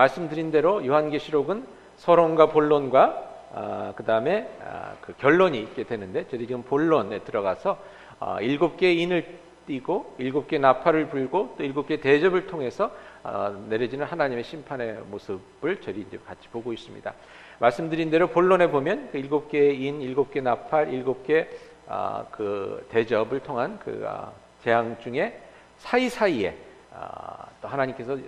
말씀드린 대로 요한계시록은 서론과 본론과 그 다음에 그 결론이 있게 되는데, 저희들이 지금 본론에 들어가서 7개의 인을 띄고 7개의 나팔을 불고 또 7개의 대접을 통해서 내려지는 하나님의 심판의 모습을 저희 이제 같이 보고 있습니다. 말씀드린 대로 본론에 보면 그 7개의 인, 7개의 나팔, 7개 그 대접을 통한 그 재앙 중에 사이사이에 또 하나님께서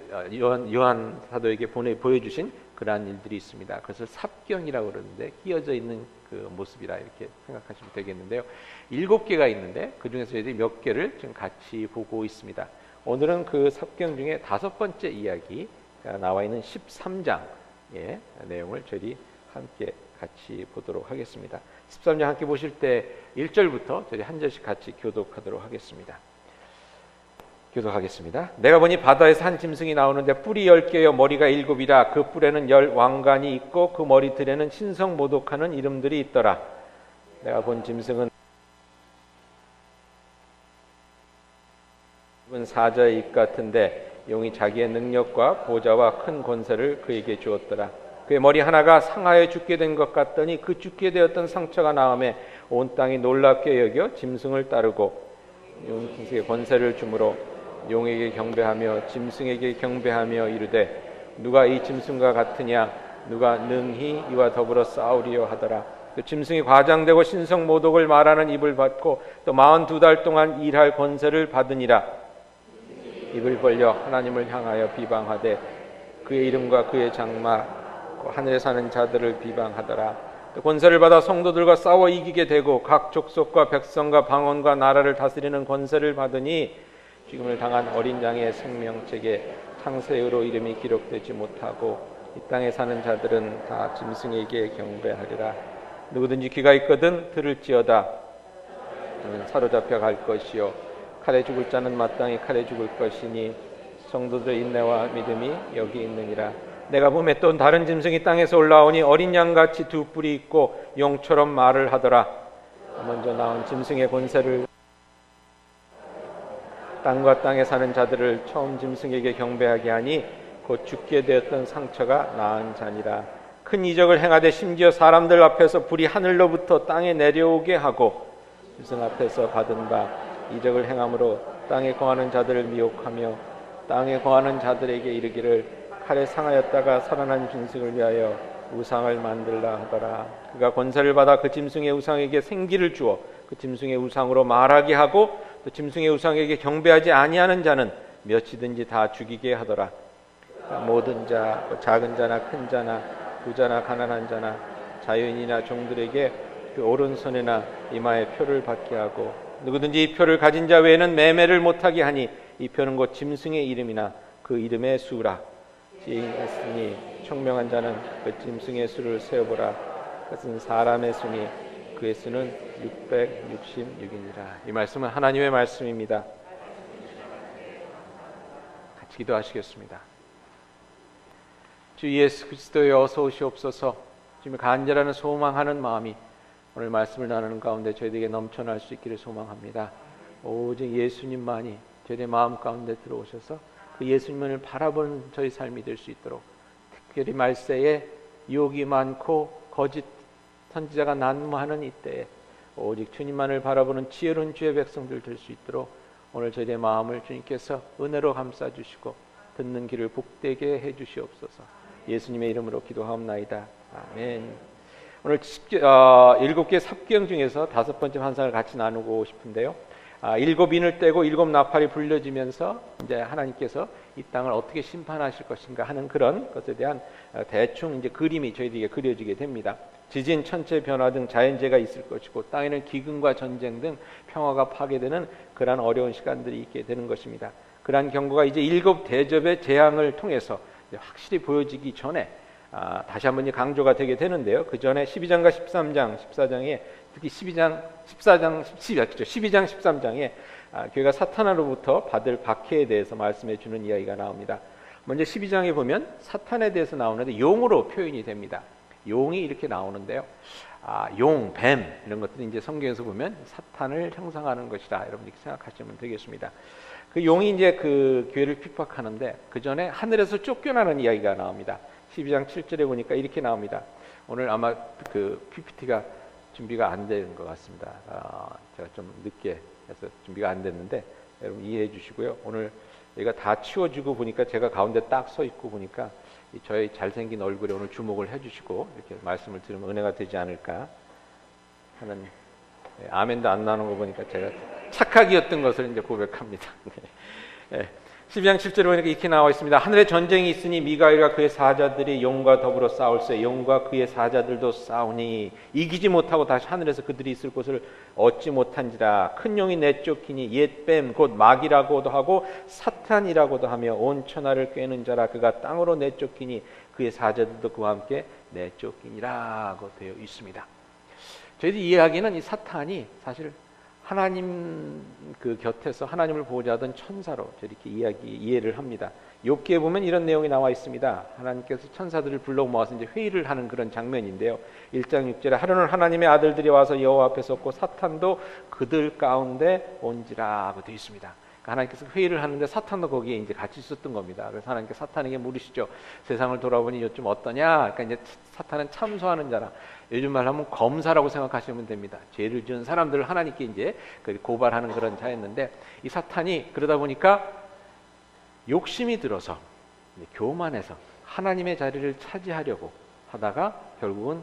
요한 사도에게 보여주신 그러한 일들이 있습니다. 그것을 삽경이라고 그러는데, 끼어져 있는 그 모습이라 이렇게 생각하시면 되겠는데요. 7개가 있는데 그 중에서 저희들이 몇 개를 지금 같이 보고 있습니다. 오늘은 그 삽경 중에 5번째 이야기가 나와 있는 13장의 내용을 저희 함께 같이 보도록 하겠습니다. 13장 함께 보실 때 1절부터 저희 한 절씩 같이 교독하도록 하겠습니다. 교독하겠습니다. 내가 보니 바다에서 한 짐승이 나오는데 뿔이 10개여 머리가 7이라. 그 뿔에는 10 왕관이 있고 그 머리들에는 신성 모독하는 이름들이 있더라. 내가 본 짐승은 사자의 입 같은데 용이 자기의 능력과 보좌와 큰 권세를 그에게 주었더라. 그의 머리 하나가 상하여 죽게 된 것 같더니 그 죽게 되었던 상처가 나음에 온 땅이 놀랍게 여겨 짐승을 따르고 용의 권세를 주므로 용에게 경배하며 짐승에게 경배하며 이르되 누가 이 짐승과 같으냐, 누가 능히 이와 더불어 싸우리요 하더라. 그 짐승이 과장되고 신성 모독을 말하는 입을 받고 또 42달 동안 일할 권세를 받으니라. 입을 벌려 하나님을 향하여 비방하되 그의 이름과 그의 장막 하늘에 사는 자들을 비방하더라. 또 권세를 받아 성도들과 싸워 이기게 되고 각 족속과 백성과 방언과 나라를 다스리는 권세를 받으니 죽음을 당한 어린 양의 생명책에 창세의로 이름이 기록되지 못하고 이 땅에 사는 자들은 다 짐승에게 경배하리라. 누구든지 귀가 있거든 들을지어다. 그는 사로잡혀 갈 것이요 칼에 죽을 자는 마땅히 칼에 죽을 것이니 성도들의 인내와 믿음이 여기 있느니라. 내가 보매 또 다른 짐승이 땅에서 올라오니 어린 양같이 2 뿔이 있고 용처럼 말을 하더라. 먼저 나온 짐승의 권세를 땅과 땅에 사는 자들을 처음 짐승에게 경배하게 하니 곧 죽게 되었던 상처가 나은 자니라. 큰 이적을 행하되 심지어 사람들 앞에서 불이 하늘로부터 땅에 내려오게 하고 짐승 앞에서 받은 바 이적을 행함으로 땅에 거하는 자들을 미혹하며 땅에 거하는 자들에게 이르기를 칼에 상하였다가 살아난 짐승을 위하여 우상을 만들라 하더라. 그가 권세를 받아 그 짐승의 우상에게 생기를 주어 그 짐승의 우상으로 말하게 하고 또 짐승의 우상에게 경배하지 아니하는 자는 몇이든지 다 죽이게 하더라. 모든 자, 작은 자나 큰 자나 부자나 가난한 자나 자유인이나 종들에게 그 오른손이나 이마에 표를 받게 하고 누구든지 이 표를 가진 자 외에는 매매를 못하게 하니 이 표는 곧 짐승의 이름이나 그 이름의 수라. 지혜있으니 총명한 자는 그 짐승의 수를 세어보라. 그것은 사람의 수니 그의 수는 666이니라. 이 말씀은 하나님의 말씀입니다. 같이 기도하시겠습니다. 주 예수 그리스도에 어서 오시옵소서. 지금 간절한 소망하는 마음이 오늘 말씀을 나누는 가운데 저희에게 넘쳐날 수 있기를 소망합니다. 오직 예수님만이 저희의 마음 가운데 들어오셔서 그 예수님을 바라보는 저희 삶이 될 수 있도록, 특별히 말세에 유혹이 많고 거짓 선지자가 난무하는 이때에 오직 주님만을 바라보는 지혜로운 주의 백성들 될 수 있도록 오늘 저희의 마음을 주님께서 은혜로 감싸주시고 듣는 길을 복되게 해주시옵소서. 예수님의 이름으로 기도하옵나이다. 아멘. 오늘 7개 삽경 중에서 5번째 환상을 같이 나누고 싶은데요. 7인을 떼고 7 나팔이 불려지면서 이제 하나님께서 이 땅을 어떻게 심판하실 것인가 하는 그런 것에 대한 대충 이제 그림이 저희들에게 그려지게 됩니다. 지진, 천체 변화 등 자연재해가 있을 것이고 땅에는 기근과 전쟁 등 평화가 파괴되는 그러한 어려운 시간들이 있게 되는 것입니다. 그러한 경고가 이제 7 대접의 재앙을 통해서 확실히 보여지기 전에 다시 한번 강조가 되게 되는데요. 그 전에 12장과 13장, 14장에 특히 12장, 13장에 교회가 사탄으로부터 받을 박해에 대해서 말씀해 주는 이야기가 나옵니다. 먼저 12장에 보면 사탄에 대해서 나오는데 용으로 표현이 됩니다. 용이 이렇게 나오는데요. 용, 뱀 이런 것들이 이제 성경에서 보면 사탄을 형상하는 것이다. 여러분 이렇게 생각하시면 되겠습니다. 그 용이 이제 그 교회를 핍박하는데 그 전에 하늘에서 쫓겨나는 이야기가 나옵니다. 12장 7절에 보니까 이렇게 나옵니다. 오늘 아마 그 PPT가 준비가 안 된 것 같습니다. 제가 좀 늦게 해서 준비가 안 됐는데 여러분 이해해 주시고요. 오늘 얘가 다 치워주고 보니까 제가 가운데 딱 서 있고 보니까 저의 잘생긴 얼굴에 오늘 주목을 해주시고 이렇게 말씀을 들으면 은혜가 되지 않을까 하는, 아멘도 안 나오는 거 보니까 제가 착각이었던 것을 이제 고백합니다. 12장 7절에 보니까 이렇게 나와 있습니다. 하늘에 전쟁이 있으니 미가엘과 그의 사자들이 용과 더불어 싸울세. 용과 그의 사자들도 싸우니 이기지 못하고 다시 하늘에서 그들이 있을 곳을 얻지 못한지라. 큰 용이 내쫓기니 옛뱀 곧 마귀라고도 하고 사탄이라고도 하며 온 천하를 꿰는 자라. 그가 땅으로 내쫓기니 그의 사자들도 그와 함께 내쫓기니라고 되어 있습니다. 저희들이 이해하기는 이 사탄이 사실 하나님 그 곁에서 하나님을 보호하던 천사로 이렇게 이해를 합니다. 욥기에 보면 이런 내용이 나와 있습니다. 하나님께서 천사들을 불러 모아서 이제 회의를 하는 그런 장면인데요. 1장 6절에 하루는 하나님의 아들들이 와서 여호와 앞에 섰고 사탄도 그들 가운데 온지라고 되어 있습니다. 그러니까 하나님께서 회의를 하는데 사탄도 거기에 이제 같이 있었던 겁니다. 그래서 하나님께서 사탄에게 물으시죠. 세상을 돌아보니 요즘 어떠냐? 그러니까 이제 사탄은 참소하는 자라. 요즘 말로 하면 검사라고 생각하시면 됩니다. 죄를 지은 사람들을 하나님께 이제 고발하는 그런 자였는데 이 사탄이 그러다 보니까 욕심이 들어서 교만해서 하나님의 자리를 차지하려고 하다가 결국은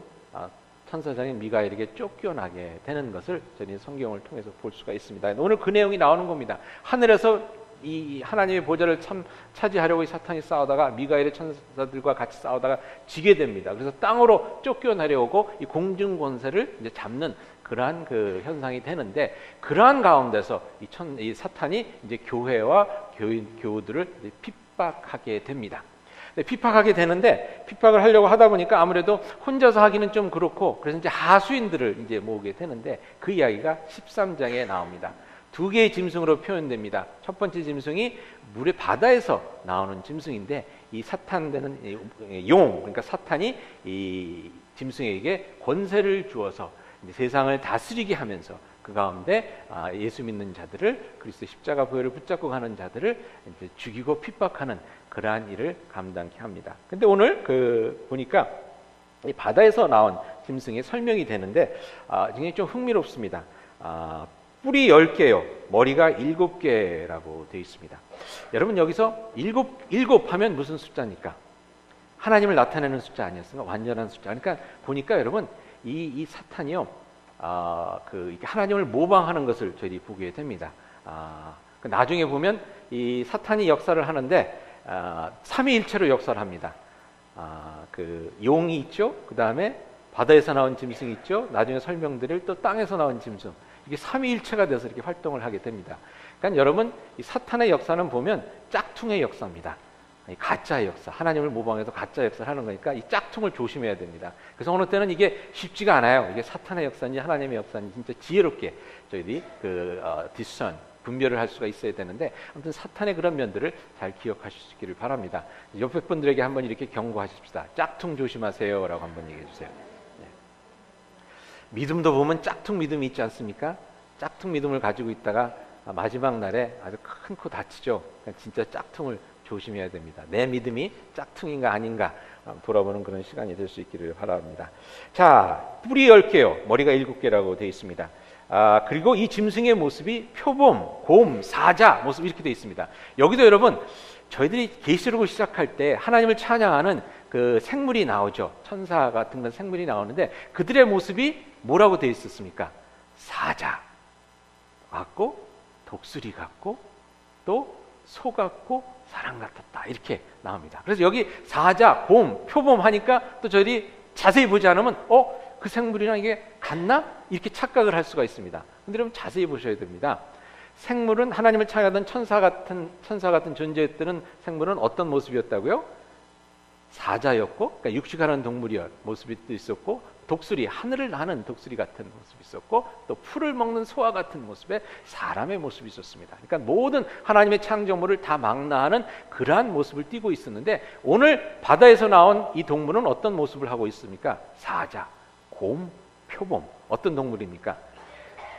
천사장인 미가엘에게 쫓겨나게 되는 것을 저희 성경을 통해서 볼 수가 있습니다. 오늘 그 내용이 나오는 겁니다. 하늘에서 이 하나님의 보좌를 차지하려고 이 사탄이 싸우다가 미가엘의 천사들과 같이 싸우다가 지게 됩니다. 그래서 땅으로 쫓겨나려고 이 공중 권세를 이제 잡는 그러한 그 현상이 되는데, 그러한 가운데서 이 사탄이 이제 교회와 교우들을 핍박하게 됩니다. 핍박하게 되는데, 핍박을 하려고 하다 보니까 아무래도 혼자서 하기는 좀 그렇고, 그래서 이제 하수인들을 이제 모으게 되는데, 그 이야기가 13장에 나옵니다. 두 개의 짐승으로 표현됩니다. 첫 번째 짐승이 물의 바다에서 나오는 짐승인데, 이 사탄되는 용, 그러니까 사탄이 이 짐승에게 권세를 주어서 이제 세상을 다스리게 하면서 그 가운데 예수 믿는 자들을, 그리스도 십자가 보혈을 붙잡고 가는 자들을 이제 죽이고 핍박하는 그러한 일을 감당케 합니다. 근데 오늘 보니까 이 바다에서 나온 짐승의 설명이 되는데 굉장히 좀 흥미롭습니다. 뿔이 10개요. 머리가 7개라고 되어 있습니다. 여러분 여기서 일곱 하면 무슨 숫자입니까? 하나님을 나타내는 숫자 아니었습니까? 완전한 숫자. 그러니까 보니까 여러분 이 사탄이요, 이렇게 하나님을 모방하는 것을 저희들이 보게 됩니다. 나중에 보면 이 사탄이 역사를 하는데 삼위일체로 역사를 합니다. 용이 있죠. 그 다음에 바다에서 나온 짐승이 있죠. 나중에 설명드릴 또 땅에서 나온 짐승. 이게 삼위일체가 돼서 이렇게 활동을 하게 됩니다. 그러니까 여러분 이 사탄의 역사는 보면 짝퉁의 역사입니다. 가짜의 역사, 하나님을 모방해서 가짜 역사를 하는 거니까 이 짝퉁을 조심해야 됩니다. 그래서 어느 때는 이게 쉽지가 않아요. 이게 사탄의 역사인지 하나님의 역사인지 진짜 지혜롭게 저희들이 디선, 분별을 할 수가 있어야 되는데, 아무튼 사탄의 그런 면들을 잘 기억하실 수 있기를 바랍니다. 옆에 분들에게 한번 이렇게 경고하십시다. 짝퉁 조심하세요라고 한번 얘기해 주세요. 믿음도 보면 짝퉁 믿음이 있지 않습니까? 짝퉁 믿음을 가지고 있다가 마지막 날에 아주 큰 코 다치죠. 그러니까 진짜 짝퉁을 조심해야 됩니다. 내 믿음이 짝퉁인가 아닌가 돌아보는 그런 시간이 될 수 있기를 바랍니다. 자, 뿔이 10개요. 머리가 7개라고 되어 있습니다. 그리고 이 짐승의 모습이 표범, 곰, 사자 모습 이렇게 되어 있습니다. 여기도 여러분 저희들이 계시록을 시작할 때 하나님을 찬양하는 그 생물이 나오죠. 천사 같은 그런 생물이 나오는데 그들의 모습이 뭐라고 되어 있었습니까? 사자 같고 독수리 같고 또 소 같고 사람 같았다 이렇게 나옵니다. 그래서 여기 사자, 곰, 표범 하니까 또 저희들이 자세히 보지 않으면 그 생물이랑 이게 같나? 이렇게 착각을 할 수가 있습니다. 근데 여러분 자세히 보셔야 됩니다. 생물은 하나님을 찬양하던 천사 같은 존재였던 생물은 어떤 모습이었다고요? 사자였고, 그러니까 육식하는 동물이었 모습이 있었고, 독수리, 하늘을 나는 독수리 같은 모습이 있었고, 또 풀을 먹는 소와 같은 모습의 사람의 모습이 있었습니다. 그러니까 모든 하나님의 창조물을 다 망라하는 그러한 모습을 띠고 있었는데, 오늘 바다에서 나온 이 동물은 어떤 모습을 하고 있습니까? 사자, 곰, 표범. 어떤 동물입니까?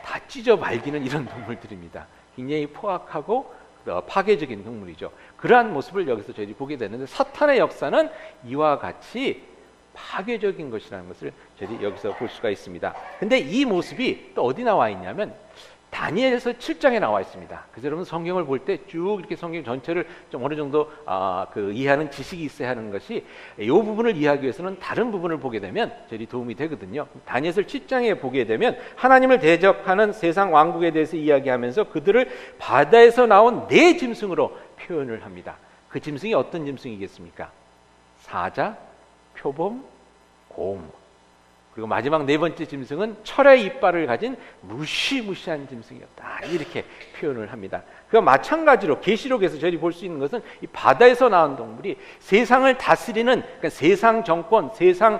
다 찢어 말기는 이런 동물들입니다. 굉장히 포악하고 파괴적인 동물이죠. 그러한 모습을 여기서 저희들이 보게 되는데 사탄의 역사는 이와 같이 파괴적인 것이라는 것을 저희들이 여기서 볼 수가 있습니다. 근데 이 모습이 또 어디 나와 있냐면 다니엘서 7장에 나와 있습니다. 그래서 여러분 성경을 볼 때 쭉 이렇게 성경 전체를 좀 어느 정도 이해하는 지식이 있어야 하는 것이 이 부분을 이해하기 위해서는 다른 부분을 보게 되면 저희 도움이 되거든요. 다니엘서 7장에 보게 되면 하나님을 대적하는 세상 왕국에 대해서 이야기하면서 그들을 바다에서 나온 네 짐승으로 표현을 합니다. 그 짐승이 어떤 짐승이겠습니까? 사자, 표범, 곰. 그리고 마지막 네 번째 짐승은 철의 이빨을 가진 무시무시한 짐승이었다. 이렇게 표현을 합니다. 그와 마찬가지로 계시록에서 저희들이 볼 수 있는 것은 이 바다에서 나온 동물이 세상을 다스리는 그러니까 세상 정권, 세상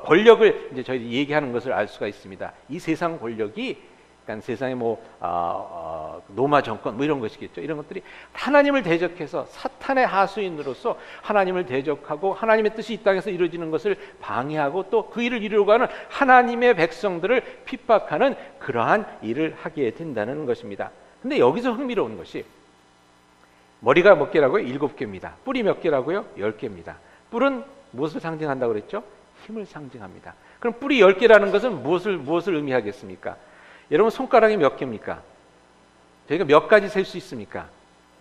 권력을 이제 저희들이 얘기하는 것을 알 수가 있습니다. 이 세상 권력이 그러니까 세상에 로마 정권 이런 것이겠죠. 이런 것들이 하나님을 대적해서 사탄의 하수인으로서 하나님을 대적하고 하나님의 뜻이 이 땅에서 이루어지는 것을 방해하고 또 그 일을 이루려고 하는 하나님의 백성들을 핍박하는 그러한 일을 하게 된다는 것입니다. 근데 여기서 흥미로운 것이 머리가 몇 개라고요? 7개입니다. 뿔이 몇 개라고요? 10개입니다. 뿔은 무엇을 상징한다고 그랬죠? 힘을 상징합니다. 그럼 뿔이 10개라는 것은 무엇을 의미하겠습니까? 여러분 손가락이 몇 개입니까? 저희가 몇 가지 셀 수 있습니까?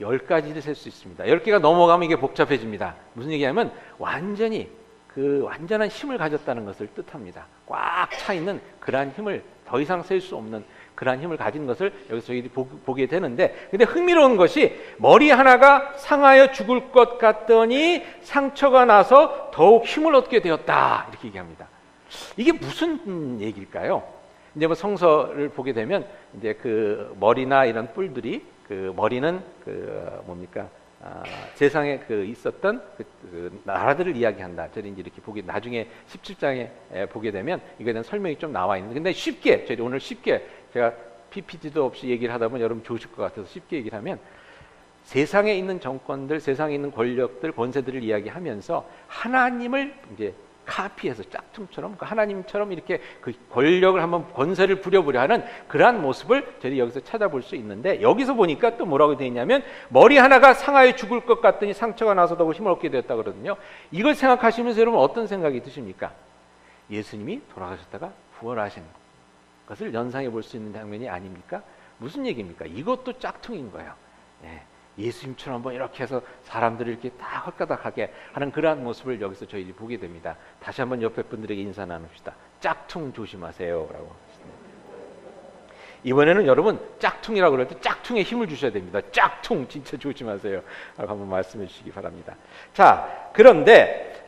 10가지를 셀 수 있습니다. 10개가 넘어가면 이게 복잡해집니다. 무슨 얘기냐면 완전히 완전한 힘을 가졌다는 것을 뜻합니다. 꽉 차 있는 그러한 힘을 더 이상 셀 수 없는 그러한 힘을 가진 것을 여기서 저희들이 보게 되는데, 근데 흥미로운 것이 머리 하나가 상하여 죽을 것 같더니 상처가 나서 더욱 힘을 얻게 되었다. 이렇게 얘기합니다. 이게 무슨 얘기일까요? 이제 성서를 보게 되면 이제 그 머리나 이런 뿔들이 머리는 뭡니까? 세상에 있었던 나라들을 이야기한다. 저희 이제 이렇게 나중에 17장에 보게 되면 이거에 대한 설명이 좀 나와 있는데, 근데 쉽게 저희 오늘 쉽게 제가 PPT도 없이 얘기를 하다 보면 여러분 좋으실 것 같아서 쉽게 얘기를 하면 세상에 있는 정권들, 세상에 있는 권력들, 권세들을 이야기하면서 하나님을 이제 카피해서 짝퉁처럼 하나님처럼 이렇게 그 권력을 한번 권세를 부려보려 하는 그러한 모습을 저희 여기서 찾아볼 수 있는데, 여기서 보니까 또 뭐라고 되어 있냐면 머리 하나가 상하여 죽을 것 같더니 상처가 나서 더욱 힘을 얻게 되었다 그러거든요. 이걸 생각하시면서 여러분 어떤 생각이 드십니까? 예수님이 돌아가셨다가 부활하신 것을 연상해 볼 수 있는 장면이 아닙니까? 무슨 얘기입니까? 이것도 짝퉁인 거예요. 예수님처럼 한번 이렇게 해서 사람들을 이렇게 다 헐가닥하게 하는 그러한 모습을 여기서 저희들이 보게 됩니다. 다시 한번 옆에 분들에게 인사 나눕시다. 짝퉁 조심하세요 라고. 이번에는 여러분 짝퉁이라고 그럴 때 짝퉁에 힘을 주셔야 됩니다. 짝퉁 진짜 조심하세요 라고 한번 말씀해 주시기 바랍니다. 자, 그런데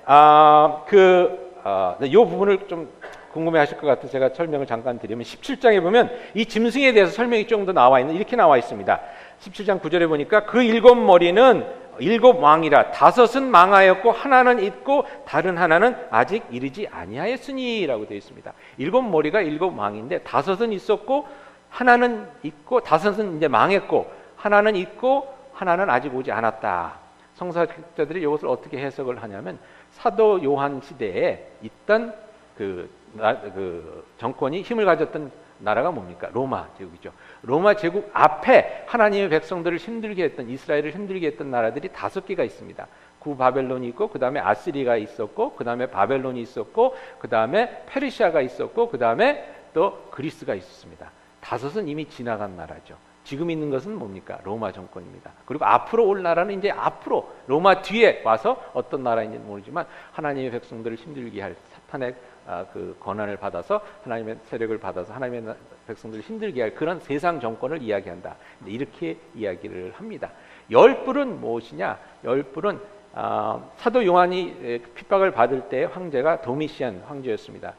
이 부분을 좀 궁금해 하실 것 같아서 제가 설명을 잠깐 드리면 17장에 보면 이 짐승에 대해서 설명이 좀 더 나와 있는, 이렇게 나와 있습니다. 17장 9절에 보니까 그 7머리는 7왕이라 5은 망하였고 하나는 있고 다른 하나는 아직 이르지 아니하였으니 라고 되어 있습니다. 7머리가 7왕인데 5은 있었고 하나는 있고 5은 이제 망했고 하나는 있고 하나는 아직 오지 않았다. 성서학자들이 이것을 어떻게 해석을 하냐면 사도 요한 시대에 있던 그 정권이 힘을 가졌던 나라가 뭡니까? 로마 제국이죠. 로마 제국 앞에 하나님의 백성들을 힘들게 했던, 이스라엘을 힘들게 했던 나라들이 5개가 있습니다. 구바벨론이 있고, 그 다음에 아시리가 있었고, 그 다음에 바벨론이 있었고, 그 다음에 페르시아가 있었고, 그 다음에 또 그리스가 있었습니다. 5은 이미 지나간 나라죠. 지금 있는 것은 뭡니까? 로마 정권입니다. 그리고 앞으로 올 나라는 이제 앞으로 로마 뒤에 와서 어떤 나라인지는 모르지만 하나님의 백성들을 힘들게 할 사탄의 그 권한을 받아서, 하나님의 세력을 받아서 하나님의 백성들을 힘들게 할 그런 세상 정권을 이야기한다. 이렇게 이야기를 합니다. 10뿔은 무엇이냐? 10뿔은 사도 요한이 핍박을 받을 때 황제가 도미시안 황제였습니다.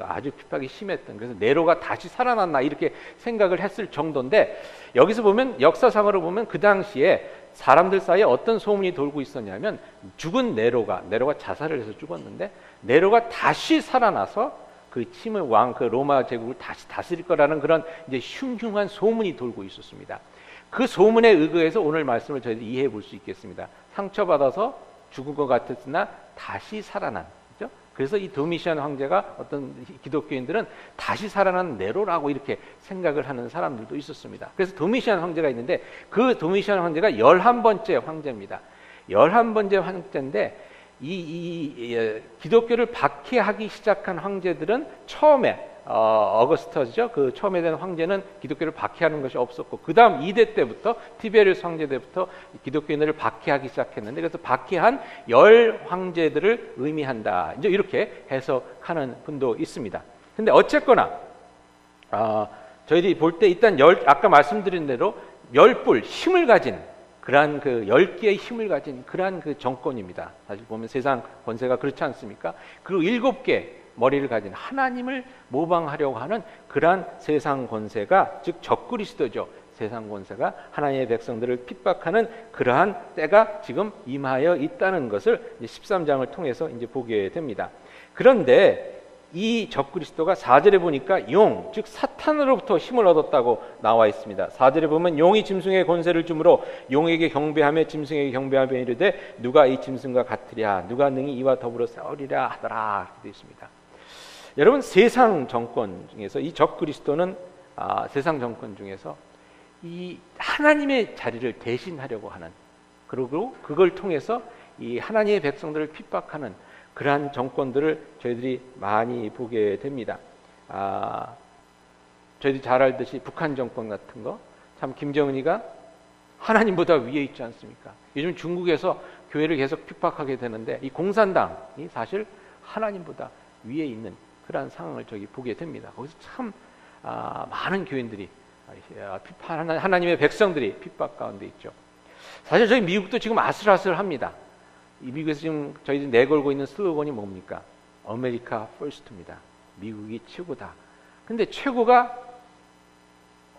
아주 핍박이 심했던, 그래서 네로가 다시 살아났나 이렇게 생각을 했을 정도인데, 여기서 보면 역사상으로 보면 그 당시에 사람들 사이에 어떤 소문이 돌고 있었냐면 죽은 네로가 자살을 해서 죽었는데 네로가 다시 살아나서 그 침의 왕, 그 로마 제국을 다시 다스릴 거라는 그런 이제 흉흉한 소문이 돌고 있었습니다. 그 소문에 의거해서 오늘 말씀을 저희들이 이해해 볼 수 있겠습니다. 상처받아서 죽은 것 같았으나 다시 살아난, 그죠? 그래서 이 도미시안 황제가 어떤 기독교인들은 다시 살아난 네로라고 이렇게 생각을 하는 사람들도 있었습니다. 그래서 도미시안 황제가 있는데 그 도미시안 황제가 11번째 황제입니다. 11번째 황제인데 이 기독교를 박해하기 시작한 황제들은 처음에 어거스터스죠. 그 처음에 된 황제는 기독교를 박해하는 것이 없었고 그 다음 2대 때부터 티베리우스 황제 때부터 기독교인들을 박해하기 시작했는데 그래서 박해한 10황제들을 의미한다. 이제 이렇게 해석하는 분도 있습니다. 근데 어쨌거나 저희들이 볼 때 일단 아까 말씀드린 대로 10뿔 힘을 가진 그러한 그 10개의 힘을 가진 그러한 그 정권입니다. 사실 보면 세상 권세가 그렇지 않습니까? 그리고 7개 머리를 가진 하나님을 모방하려고 하는 그러한 세상 권세가 즉 적그리스도죠. 세상 권세가 하나님의 백성들을 핍박하는 그러한 때가 지금 임하여 있다는 것을 13장을 통해서 이제 보게 됩니다. 그런데 이 적그리스도가 4절에 보니까 용, 즉 사탄으로부터 힘을 얻었다고 나와 있습니다. 4절에 보면 용이 짐승의 권세를 주므로 용에게 경배하며 짐승에게 경배하며 이르되 누가 이 짐승과 같으랴 누가 능히 이와 더불어 싸우리라 하더라 이렇게 되어 있습니다. 여러분 세상 정권 중에서 이 적그리스도는 세상 정권 중에서 이 하나님의 자리를 대신하려고 하는 그리고 그걸 통해서 이 하나님의 백성들을 핍박하는 그러한 정권들을 저희들이 많이 보게 됩니다. 저희들이 잘 알듯이 북한 정권 같은 거 참 김정은이가 하나님보다 위에 있지 않습니까? 요즘 중국에서 교회를 계속 핍박하게 되는데 이 공산당이 사실 하나님보다 위에 있는 그러한 상황을 저기 보게 됩니다. 거기서 참 많은 교인들이 하나님의 백성들이 핍박 가운데 있죠. 사실 저희 미국도 지금 아슬아슬합니다. 이 미국에서 지금 저희들이 내걸고 있는 슬로건이 뭡니까? 아메리카 퍼스트입니다. 미국이 최고다. 근데 최고가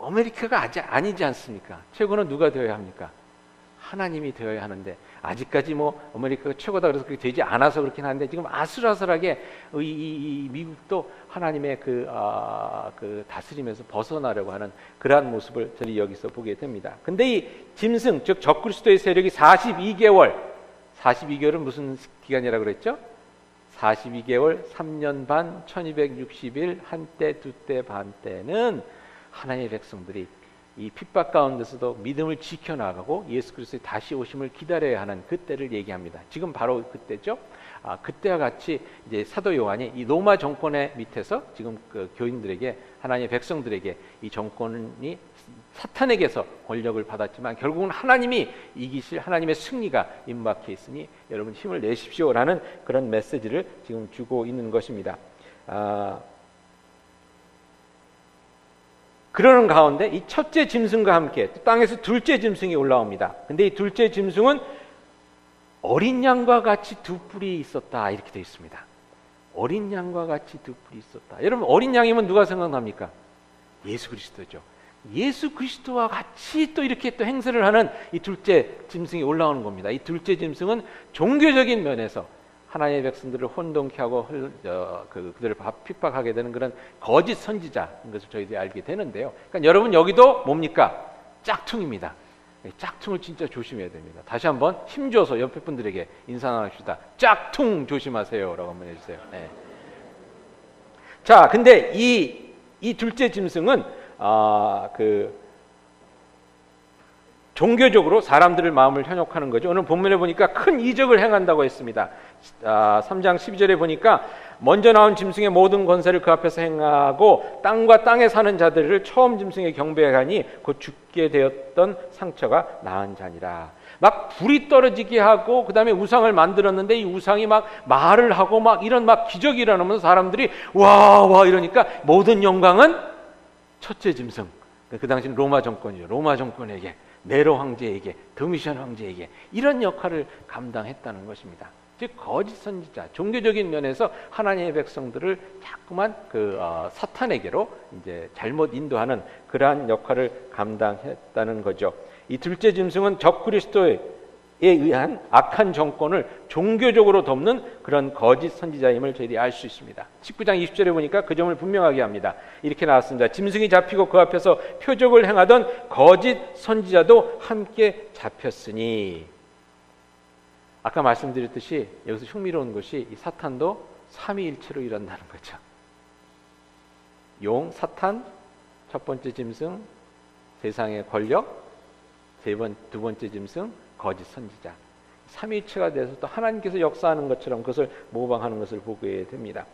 아메리카가 아니지 않습니까? 최고는 누가 되어야 합니까? 하나님이 되어야 하는데 아직까지 뭐 아메리카가 최고다 그래서 그렇게 되지 않아서 그렇긴 한데 지금 아슬아슬하게 이 미국도 하나님의 그 다스림에서 벗어나려고 하는 그러한 모습을 저희 여기서 보게 됩니다. 근데 이 짐승 즉 적그리스도의 세력이 42개월은 무슨 기간이라고 그랬죠? 42개월, 3년 반, 1260일, 한때, 두때, 반때는 하나님의 백성들이 이 핍박 가운데서도 믿음을 지켜나가고 예수 그리스도의 다시 오심을 기다려야 하는 그때를 얘기합니다. 지금 바로 그때죠. 그때와 같이 이제 사도 요한이 이 로마 정권의 밑에서 지금 그 교인들에게 하나님의 백성들에게 이 정권이 사탄에게서 권력을 받았지만 결국은 하나님이 이기실 하나님의 승리가 임박해 있으니 여러분 힘을 내십시오라는 그런 메시지를 지금 주고 있는 것입니다. 그러는 가운데 이 첫째 짐승과 함께 땅에서 둘째 짐승이 올라옵니다. 근데 이 둘째 짐승은 어린 양과 같이 두 뿔이 있었다 이렇게 되어 있습니다. 어린 양과 같이 두 뿔이 있었다. 여러분 어린 양이면 누가 생각납니까? 예수 그리스도죠. 예수 그리스도와 같이 또 이렇게 또 행세를 하는 이 둘째 짐승이 올라오는 겁니다. 이 둘째 짐승은 종교적인 면에서 하나님의 백성들을 혼동케 하고 그들을 핍박하게 되는 그런 거짓 선지자인 것을 저희들이 알게 되는데요. 그러니까 여러분 여기도 뭡니까? 짝퉁입니다. 짝퉁을 진짜 조심해야 됩니다. 다시 한번 힘줘서 옆에 분들에게 인사 나눕시다. 짝퉁 조심하세요라고 한번 해주세요. 네. 자, 근데 이 둘째 짐승은 종교적으로 사람들의 마음을 현혹하는 거죠. 오늘 본문에 보니까 큰 이적을 행한다고 했습니다. 3장 12절에 보니까 먼저 나온 짐승의 모든 권세를 그 앞에서 행하고 땅과 땅에 사는 자들을 처음 짐승에 경배하니 곧 죽게 되었던 상처가 나은 자니라. 막 불이 떨어지게 하고 그 다음에 우상을 만들었는데 이 우상이 막 말을 하고 막 이런 막 기적이 일어나면서 사람들이 와 이러니까 모든 영광은 첫째 짐승, 그 당시는 로마 정권이죠. 로마 정권에게, 네로 황제에게, 도미시안 황제에게 이런 역할을 감당했다는 것입니다. 즉 거짓 선지자, 종교적인 면에서 하나님의 백성들을 자꾸만 사탄에게로 이제 잘못 인도하는 그러한 역할을 감당했다는 거죠. 이 둘째 짐승은 적그리스도에 의한 악한 정권을 종교적으로 덮는 그런 거짓 선지자임을 저희들이 알 수 있습니다. 19장 20절에 보니까 그 점을 분명하게 합니다. 이렇게 나왔습니다. 짐승이 잡히고 그 앞에서 표적을 행하던 거짓 선지자도 함께 잡혔으니. 아까 말씀드렸듯이 여기서 흥미로운 것이 이 사탄도 삼위일체로 일어난다는 거죠. 용, 사탄, 첫 번째 짐승, 세상의 권력, 두 번째 짐승, 거짓 선지자. 삼위일체가 돼서 또 하나님께서 역사하는 것처럼 그것을 모방하는 것을 보게 됩니다.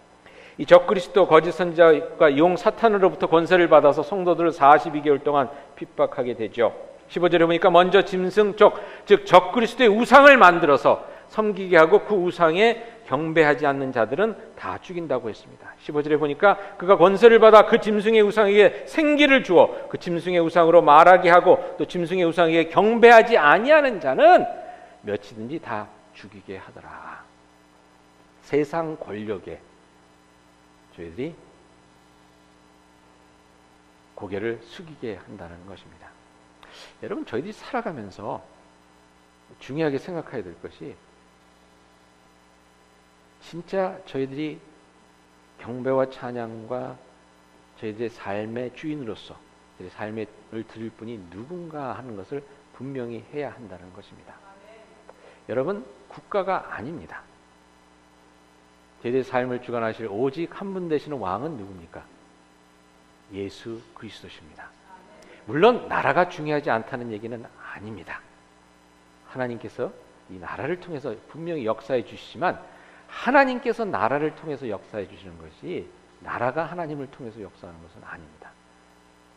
이 적그리스도 거짓 선지자가 용 사탄으로부터 권세를 받아서 성도들을 42개월 동안 핍박하게 되죠. 15절에 보니까 먼저 짐승 쪽, 즉 적그리스도의 우상을 만들어서 섬기게 하고 그 우상에 경배하지 않는 자들은 다 죽인다고 했습니다. 15절에 보니까 그가 권세를 받아 그 짐승의 우상에게 생기를 주어 그 짐승의 우상으로 말하게 하고 또 짐승의 우상에게 경배하지 아니하는 자는 몇이든지 다 죽이게 하더라. 세상 권력에 저희들이 고개를 숙이게 한다는 것입니다. 여러분, 저희들이 살아가면서 중요하게 생각해야 될 것이 진짜 저희들이 경배와 찬양과 저희들의 삶의 주인으로서 저희들의 삶을 드릴 분이 누군가 하는 것을 분명히 해야 한다는 것입니다. 여러분, 국가가 아닙니다. 저희들의 삶을 주관하실 오직 한 분 되시는 왕은 누굽니까? 예수 그리스도십니다. 물론 나라가 중요하지 않다는 얘기는 아닙니다. 하나님께서 이 나라를 통해서 분명히 역사해 주시지만 하나님께서 나라를 통해서 역사해 주시는 것이 나라가 하나님을 통해서 역사하는 것은 아닙니다.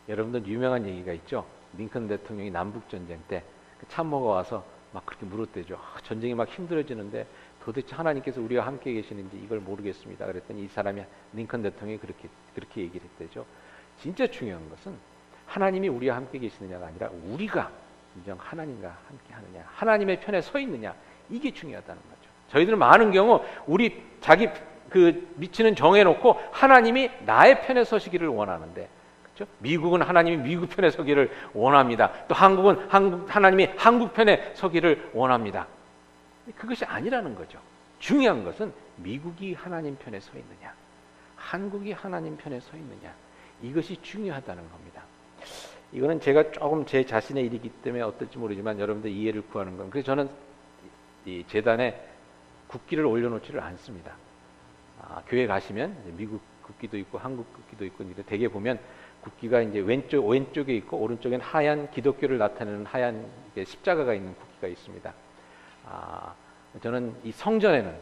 여러분들 유명한 얘기가 있죠. 링컨 대통령이 남북전쟁 때 참모가 와서 막 그렇게 물었대죠. 전쟁이 막 힘들어지는데 도대체 하나님께서 우리와 함께 계시는지 이걸 모르겠습니다. 그랬더니 이 사람이 링컨 대통령이 그렇게 얘기를 했대죠. 진짜 중요한 것은 하나님이 우리와 함께 계시느냐가 아니라 우리가 진정 하나님과 함께 하느냐, 하나님의 편에 서 있느냐, 이게 중요하다는 거죠. 저희들은 많은 경우 우리 자기 그 미치는 정해놓고 하나님이 나의 편에 서시기를 원하는데, 그렇죠? 미국은 하나님이 미국 편에 서기를 원합니다. 또 한국은 하나님이 한국 편에 서기를 원합니다. 그것이 아니라는 거죠. 중요한 것은 미국이 하나님 편에 서 있느냐, 한국이 하나님 편에 서 있느냐, 이것이 중요하다는 겁니다. 이거는 제가 조금 제 자신의 일이기 때문에 어떨지 모르지만 여러분들 이해를 구하는 건, 그래서 저는 이 재단에 국기를 올려놓지를 않습니다. 교회 가시면 이제 미국 국기도 있고 한국 국기도 있고, 대개 보면 국기가 이제 왼쪽에 있고 오른쪽엔 하얀 기독교를 나타내는 하얀 십자가가 있는 국기가 있습니다. 저는 이 성전에는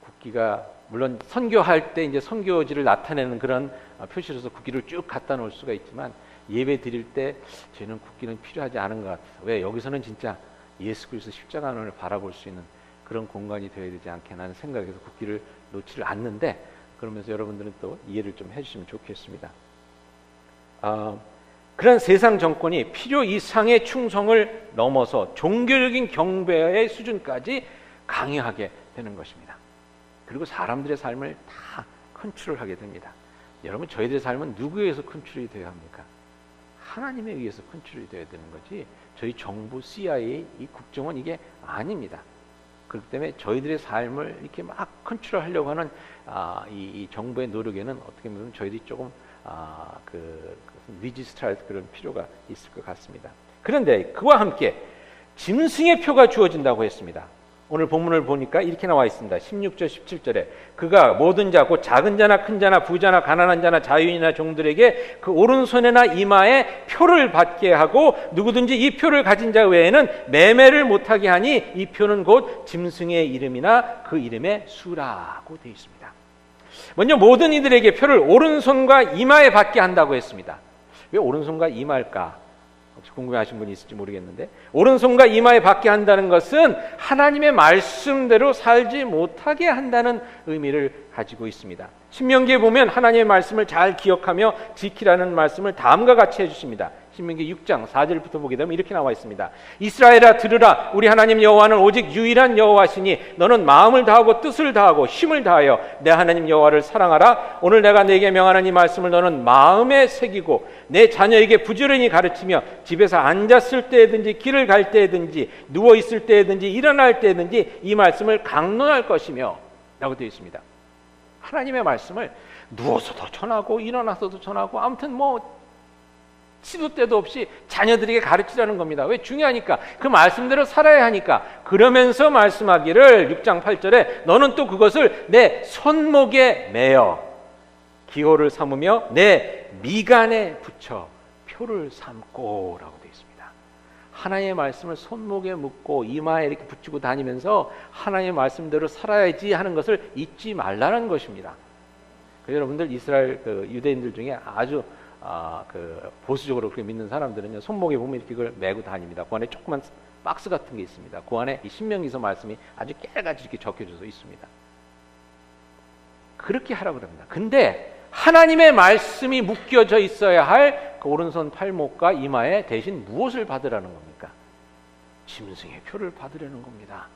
국기가 물론 선교할 때 이제 선교지를 나타내는 그런 표시로서 국기를 쭉 갖다 놓을 수가 있지만 예배 드릴 때 저는 국기는 필요하지 않은 것 같아요. 왜? 여기서는 진짜 예수 그리스도 십자가를 바라볼 수 있는 그런 공간이 되어야 되지 않겠나는 생각에서 국기를 놓지를 않는데, 그러면서 여러분들은 또 이해를 좀 해주시면 좋겠습니다. 그런 세상 정권이 필요 이상의 충성을 넘어서 종교적인 경배의 수준까지 강요하게 되는 것입니다. 그리고 사람들의 삶을 다 컨트롤하게 됩니다. 여러분, 저희들의 삶은 누구에 의해서 컨트롤이 되어야 합니까? 하나님에 의해서 컨트롤이 되어야 되는 거지 저희 정부, CIA, 이 국정원 이게 아닙니다. 그렇기 때문에 저희들의 삶을 이렇게 막 컨트롤하려고 하는 이 정부의 노력에는 어떻게 보면 저희들이 조금 리지스트할 그런 필요가 있을 것 같습니다. 그런데 그와 함께 짐승의 표가 주어진다고 했습니다. 오늘 본문을 보니까 이렇게 나와 있습니다. 16절 17절에 그가 모든 자 곧 작은 자나 큰 자나 부자나 가난한 자나 자유인이나 종들에게 그 오른손에나 이마에 표를 받게 하고 누구든지 이 표를 가진 자 외에는 매매를 못하게 하니 이 표는 곧 짐승의 이름이나 그 이름의 수라고 되어 있습니다. 먼저 모든 이들에게 표를 오른손과 이마에 받게 한다고 했습니다. 왜 오른손과 이마일까? 혹시 궁금해하신 분이 있을지 모르겠는데, 오른손과 이마에 받게 한다는 것은 하나님의 말씀대로 살지 못하게 한다는 의미를 가지고 있습니다. 신명기에 보면 하나님의 말씀을 잘 기억하며 지키라는 말씀을 다음과 같이 해주십니다. 신명기 6장 4절부터 보게 되면 이렇게 나와 있습니다. 이스라엘아 들으라, 우리 하나님 여호와는 오직 유일한 여호와시니 너는 마음을 다하고 뜻을 다하고 힘을 다하여 내 하나님 여호와를 사랑하라. 오늘 내가 네게 명하는 이 말씀을 너는 마음에 새기고 내 자녀에게 부지런히 가르치며 집에서 앉았을 때든지 길을 갈 때든지 누워 있을 때든지 일어날 때든지 이 말씀을 강론할 것이며 라고 되어 있습니다. 하나님의 말씀을 누워서도 전하고 일어나서도 전하고, 아무튼 시도 때도 없이 자녀들에게 가르치라는 겁니다. 왜? 중요하니까. 그 말씀대로 살아야 하니까. 그러면서 말씀하기를 6장 8절에 너는 또 그것을 내 손목에 매어 기호를 삼으며 내 미간에 붙여 표를 삼고 라고 되어 있습니다. 하나님의 말씀을 손목에 묶고 이마에 이렇게 붙이고 다니면서 하나님의 말씀대로 살아야지 하는 것을 잊지 말라는 것입니다. 여러분들 이스라엘 유대인들 중에 아주 보수적으로 그렇게 믿는 사람들은요, 손목에 보면 이렇게 그걸 메고 다닙니다. 그 안에 조그만 박스 같은 게 있습니다. 그 안에 이 신명기서 말씀이 아주 깨알같이 이렇게 적혀져서 있습니다. 그렇게 하라고 합니다. 근데 하나님의 말씀이 묶여져 있어야 할 그 오른손 팔목과 이마에 대신 무엇을 받으라는 겁니까? 짐승의 표를 받으려는 겁니다.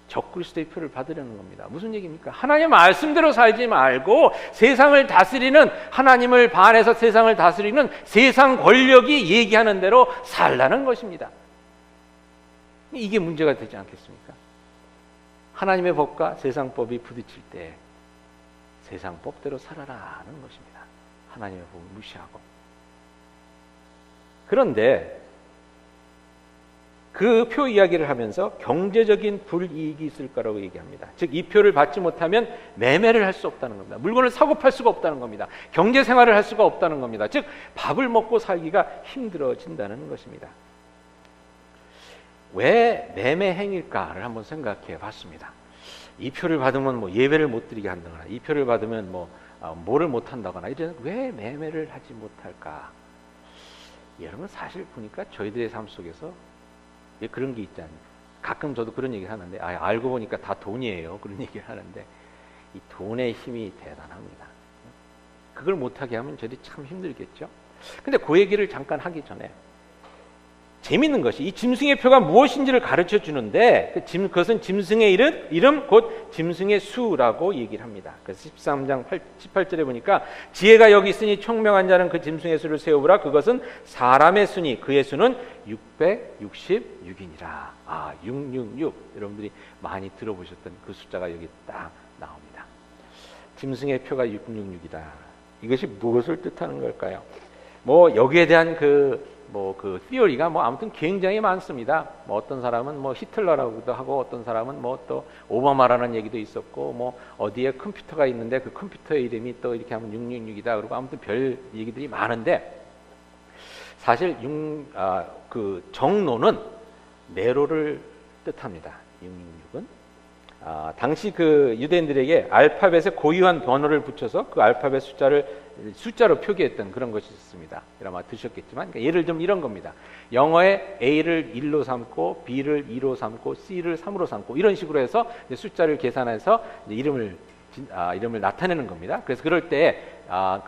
적그리스도의 표를 받으려는 겁니다. 무슨 얘기입니까? 하나님의 말씀대로 살지 말고 세상을 다스리는, 하나님을 반해서 세상을 다스리는 세상 권력이 얘기하는 대로 살라는 것입니다. 이게 문제가 되지 않겠습니까? 하나님의 법과 세상 법이 부딪힐 때 세상 법대로 살아라는 것입니다. 하나님의 법을 무시하고. 그런데 그 표 이야기를 하면서 경제적인 불이익이 있을 거라고 얘기합니다. 즉 이 표를 받지 못하면 매매를 할 수 없다는 겁니다. 물건을 사고 팔 수가 없다는 겁니다. 경제 생활을 할 수가 없다는 겁니다. 즉 밥을 먹고 살기가 힘들어진다는 것입니다. 왜 매매 행위일까를 한번 생각해 봤습니다. 이 표를 받으면 뭐 예배를 못 드리게 한다거나, 이 표를 받으면 뭐를 못 한다거나, 이런 왜 매매를 하지 못할까? 여러분 사실 보니까 저희들의 삶 속에서 그런 게 있지 않나요? 가끔 저도 그런 얘기를 하는데, 알고 보니까 다 돈이에요. 그런 얘기를 하는데, 이 돈의 힘이 대단합니다. 그걸 못하게 하면 저희들이 참 힘들겠죠? 근데 그 얘기를 잠깐 하기 전에 재밌는 것이 이 짐승의 표가 무엇인지를 가르쳐 주는데, 그것은 짐승의 이름 곧 짐승의 수라고 얘기를 합니다. 그래서 13장 18절에 보니까 지혜가 여기 있으니 총명한 자는 그 짐승의 수를 세우라. 그것은 사람의 수니 그의 수는 666이니라. 666. 여러분들이 많이 들어보셨던 그 숫자가 여기 딱 나옵니다. 짐승의 표가 666이다. 이것이 무엇을 뜻하는 걸까요? 여기에 대한 그 티어리가 아무튼 굉장히 많습니다. 어떤 사람은 히틀러라고도 하고, 어떤 사람은 또 오바마라는 얘기도 있었고, 어디에 컴퓨터가 있는데 그 컴퓨터의 이름이 또 이렇게 하면 666이다. 그리고 아무튼 별 얘기들이 많은데, 사실 그 정로는 네로를 뜻합니다. 666은 당시 그 유대인들에게 알파벳에 고유한 번호를 붙여서 그 알파벳 숫자로 표기했던 그런 것이 있습니다. 아마 드셨겠지만, 그러니까 예를 들면 이런 겁니다. 영어에 A를 1로 삼고 B를 2로 삼고 C를 3으로 삼고 이런 식으로 해서 숫자를 계산해서 이름을 나타내는 겁니다. 그래서 그럴 때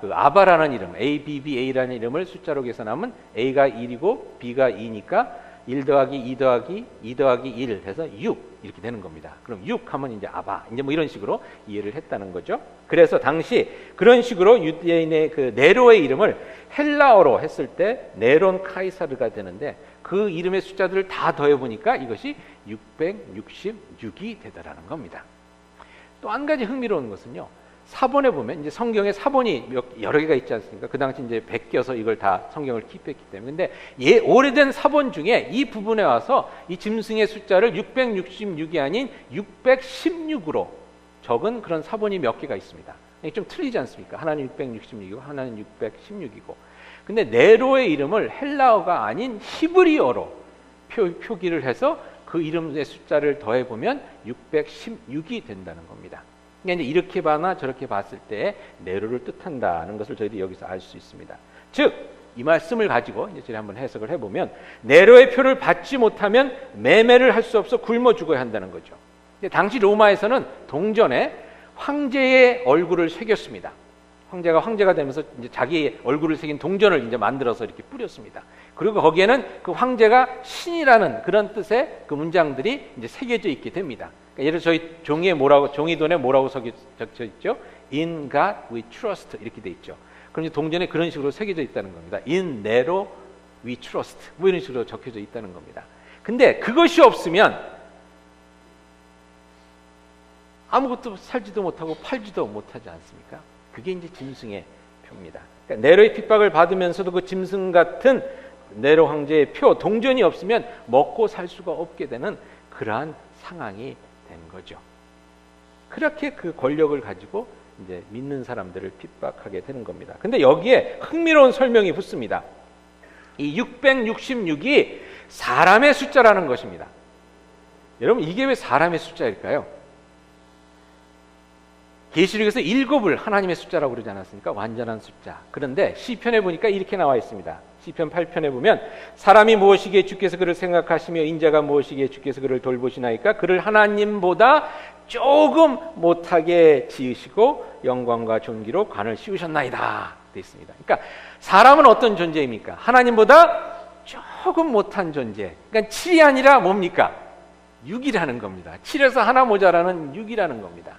그 아바라는 이름, ABBA라는 이름을 숫자로 계산하면 A가 1이고 B가 2니까 1 더하기 2 더하기 2 더하기 1 해서 6 이렇게 되는 겁니다. 그럼 6 하면 이제 아바, 이제 이런 식으로 이해를 했다는 거죠. 그래서 당시 그런 식으로 유대인의 그 네로의 이름을 헬라어로 했을 때 네론 카이사르가 되는데, 그 이름의 숫자들을 다 더해 보니까 이것이 666이 되더라는 겁니다. 또 한 가지 흥미로운 것은요, 사본에 보면 이제 성경에 사본이 여러 개가 있지 않습니까? 그 당시 이제 베껴서 이걸 다 성경을 킵했기 때문에. 근데 오래된 사본 중에 이 부분에 와서 이 짐승의 숫자를 666이 아닌 616으로 적은 그런 사본이 몇 개가 있습니다. 좀 틀리지 않습니까? 하나는 666이고 하나는 616이고. 근데 네로의 이름을 헬라어가 아닌 히브리어로 표기를 해서 그 이름의 숫자를 더해 보면 616이 된다는 겁니다. 그러니까 이제 이렇게 봐나 저렇게 봤을 때 네로를 뜻한다는 것을 저희들이 여기서 알 수 있습니다. 즉, 이 말씀을 가지고 이제 저희 한번 해석을 해보면, 네로의 표를 받지 못하면 매매를 할 수 없어 굶어 죽어야 한다는 거죠. 당시 로마에서는 동전에 황제의 얼굴을 새겼습니다. 황제가 되면서 이제 자기의 얼굴을 새긴 동전을 이제 만들어서 이렇게 뿌렸습니다. 그리고 거기에는 그 황제가 신이라는 그런 뜻의 그 문장들이 이제 새겨져 있게 됩니다. 그러니까 예를 들어 저희 종이돈에 뭐라고 적혀 있죠? In God we trust 이렇게 돼 있죠. 그럼 이제 동전에 그런 식으로 새겨져 있다는 겁니다. In Nero we trust 이런 식으로 적혀져 있다는 겁니다. 근데 그것이 없으면 아무것도 살지도 못하고 팔지도 못하지 않습니까? 그게 이제 짐승의 표입니다. 그러니까 네로의 핍박을 받으면서도 그 짐승 같은 네로 황제의 표, 동전이 없으면 먹고 살 수가 없게 되는 그러한 상황이 된 거죠. 그렇게 그 권력을 가지고 이제 믿는 사람들을 핍박하게 되는 겁니다. 근데 여기에 흥미로운 설명이 붙습니다. 이 666이 사람의 숫자라는 것입니다. 여러분, 이게 왜 사람의 숫자일까요? 계시록에서 7을 하나님의 숫자라고 그러지 않았습니까? 완전한 숫자. 그런데 시편에 보니까 이렇게 나와 있습니다. 시편 8편에 보면 사람이 무엇이기에 주께서 그를 생각하시며 인자가 무엇이기에 주께서 그를 돌보시나이까? 그를 하나님보다 조금 못하게 지으시고 영광과 존귀로 관을 씌우셨나이다 되어 있습니다. 그러니까 사람은 어떤 존재입니까? 하나님보다 조금 못한 존재. 그러니까 7이 아니라 뭡니까? 6이라는 겁니다. 7에서 하나 모자라는 6이라는 겁니다.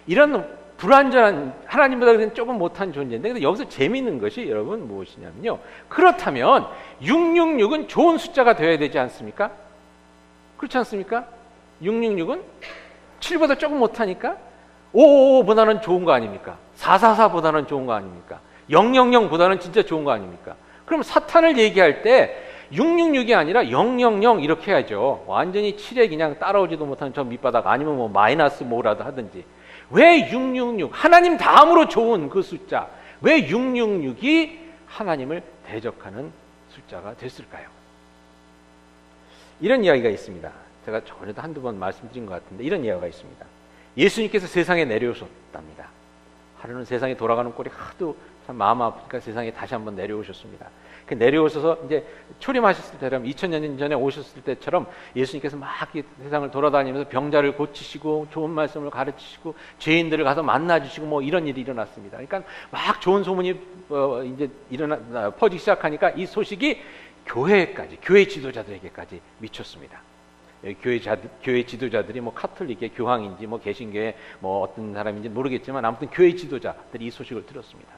이런 불완전한, 하나님보다 조금 못한 존재인데, 근데 여기서 재미있는 것이 여러분 무엇이냐면요, 그렇다면 666은 좋은 숫자가 되어야 되지 않습니까? 그렇지 않습니까? 666은 7보다 조금 못하니까 555보다는 좋은 거 아닙니까? 444보다는 좋은 거 아닙니까? 000보다는 진짜 좋은 거 아닙니까? 그럼 사탄을 얘기할 때 666이 아니라 000 이렇게 해야죠. 완전히 7에 그냥 따라오지도 못하는 저 밑바닥, 아니면 뭐 마이너스 뭐라도 하든지. 왜 666, 하나님 다음으로 좋은 그 숫자, 왜 666이 하나님을 대적하는 숫자가 됐을까요? 이런 이야기가 있습니다. 제가 전에도 한두 번 말씀드린 것 같은데 이런 이야기가 있습니다. 예수님께서 세상에 내려오셨답니다. 하루는 세상에 돌아가는 꼴이 하도 참 마음 아프니까 세상에 다시 한번 내려오셨습니다. 그 내려오셔서 이제 초림하셨을 때처럼 2000년 전에 오셨을 때처럼 예수님께서 막 세상을 돌아다니면서 병자를 고치시고 좋은 말씀을 가르치시고 죄인들을 가서 만나주시고 뭐 이런 일이 일어났습니다. 그러니까 막 좋은 소문이 이제 퍼지기 시작하니까 이 소식이 교회까지, 교회 지도자들에게까지 미쳤습니다. 교회 지도자들이 뭐 카톨릭의 교황인지 뭐 개신교의 뭐 어떤 사람인지 모르겠지만 아무튼 교회 지도자들이 이 소식을 들었습니다.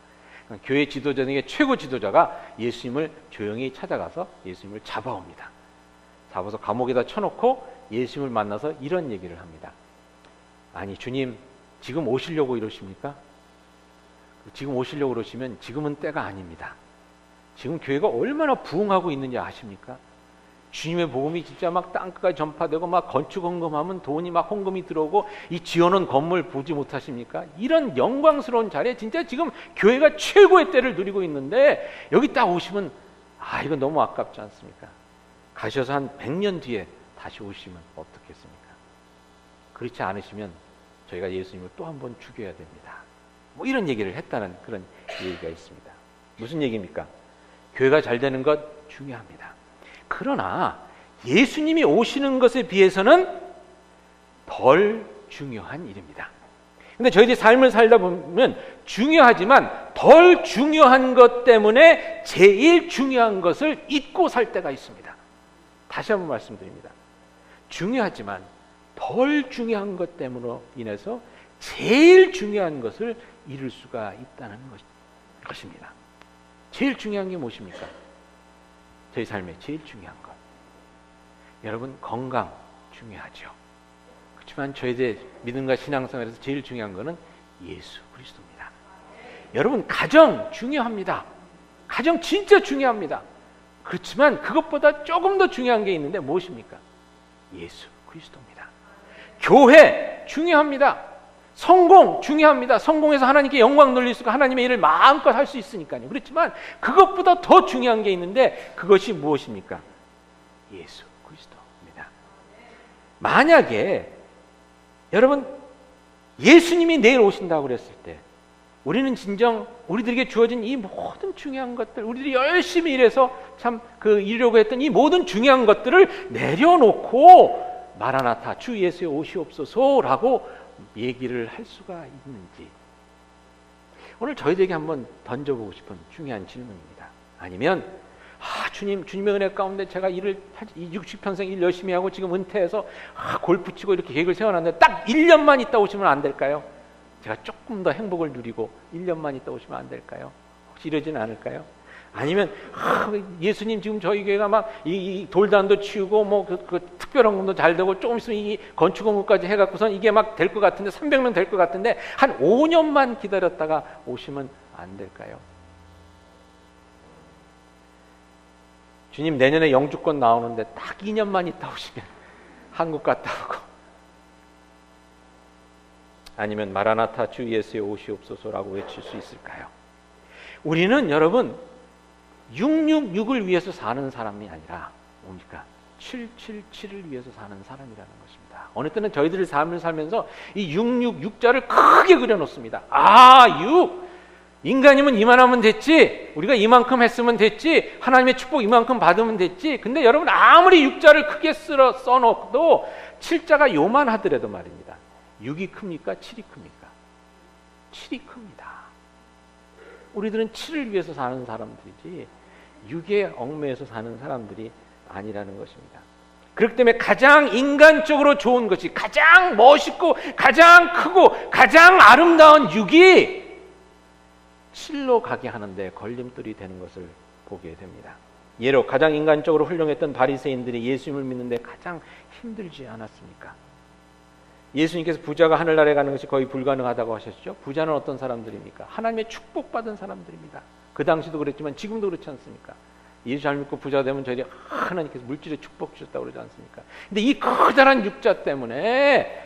교회 지도자 중에 최고 지도자가 예수님을 조용히 찾아가서 예수님을 잡아옵니다. 잡아서 감옥에다 쳐놓고 예수님을 만나서 이런 얘기를 합니다. 아니 주님, 지금 오시려고 이러십니까? 지금 오시려고 그러시면 지금은 때가 아닙니다. 지금 교회가 얼마나 부흥하고 있는지 아십니까? 주님의 복음이 진짜 막 땅끝까지 전파되고 막 건축 헌금하면 돈이 막 헌금이 들어오고 이 지어놓은 건물 보지 못하십니까? 이런 영광스러운 자리에 진짜 지금 교회가 최고의 때를 누리고 있는데 여기 딱 오시면 이건 너무 아깝지 않습니까? 가셔서 한 100년 뒤에 다시 오시면 어떻겠습니까? 그렇지 않으시면 저희가 예수님을 또 한 번 죽여야 됩니다. 뭐 이런 얘기를 했다는 그런 얘기가 있습니다. 무슨 얘기입니까? 교회가 잘 되는 것 중요합니다. 그러나 예수님이 오시는 것에 비해서는 덜 중요한 일입니다. 근데 저희들이 삶을 살다 보면 중요하지만 덜 중요한 것 때문에 제일 중요한 것을 잊고 살 때가 있습니다. 다시 한번 말씀드립니다. 중요하지만 덜 중요한 것 때문으로 인해서 제일 중요한 것을 잃을 수가 있다는 것입니다. 제일 중요한 게 무엇입니까? 저희 삶에 제일 중요한 것. 여러분, 건강 중요하죠. 그렇지만 저희들 믿음과 신앙생활에서 제일 중요한 것은 예수 그리스도입니다. 여러분, 가정 중요합니다. 가정 진짜 중요합니다. 그렇지만 그것보다 조금 더 중요한 게 있는데 무엇입니까? 예수 그리스도입니다. 교회 중요합니다. 성공 중요합니다. 성공해서 하나님께 영광 돌릴 수 있고 하나님의 일을 마음껏 할 수 있으니까요. 그렇지만 그것보다 더 중요한 게 있는데 그것이 무엇입니까? 예수 그리스도입니다. 만약에 여러분 예수님이 내일 오신다고 그랬을 때 우리는 진정 우리들에게 주어진 이 모든 중요한 것들, 우리들이 열심히 일해서 참 이루려고 했던 이 모든 중요한 것들을 내려놓고 마라나타 주 예수의 오시옵소서라고 얘기를 할 수가 있는지 오늘 저희들에게 한번 던져보고 싶은 중요한 질문입니다. 아니면 주님의 은혜 가운데 제가 일을 60평생 일 열심히 하고 지금 은퇴해서 골프 치고 이렇게 계획을 세워놨는데 딱 1년만 있다 오시면 안 될까요? 제가 조금 더 행복을 누리고 1년만 있다 오시면 안 될까요? 혹시 이러지는 않을까요? 아니면 예수님 지금 저희 교회가 막 이 돌단도 치우고 뭐 그 특별한 공도 잘 되고 조금 있으면 이 건축 업무까지 해갖고선 이게 막 될 것 같은데 300명 될 것 같은데 한 5년만 기다렸다가 오시면 안 될까요? 주님 내년에 영주권 나오는데 딱 2년만 있다 오시면 한국 갔다 오고, 아니면 마라나타 주 예수의 오시옵소서라고 외칠 수 있을까요? 우리는 여러분 666을 위해서 사는 사람이 아니라 뭡니까? 777을 위해서 사는 사람이라는 것입니다. 어느 때는 저희들의 삶을 살면서 이 666자를 크게 그려놓습니다. 6! 인간이면 이만하면 됐지, 우리가 이만큼 했으면 됐지, 하나님의 축복 이만큼 받으면 됐지. 근데 여러분 아무리 6자를 크게 써놓고도 7자가 요만하더라도 말입니다. 6이 큽니까? 7이 큽니까? 7이 큽니다. 우리들은 7을 위해서 사는 사람들이지 6에 얽매여서 사는 사람들이 아니라는 것입니다. 그렇기 때문에 가장 인간적으로 좋은 것이, 가장 멋있고 가장 크고 가장 아름다운 6이 7로 가게 하는데 걸림돌이 되는 것을 보게 됩니다. 예로 가장 인간적으로 훌륭했던 바리새인들이 예수님을 믿는데 가장 힘들지 않았습니까? 예수님께서 부자가 하늘나라에 가는 것이 거의 불가능하다고 하셨죠. 부자는 어떤 사람들입니까? 하나님의 축복받은 사람들입니다. 그 당시도 그랬지만 지금도 그렇지 않습니까? 예수 잘 믿고 부자 되면 저희들이 하나님께서 물질의 축복 주셨다고 그러지 않습니까? 근데 이 커다란 육자 때문에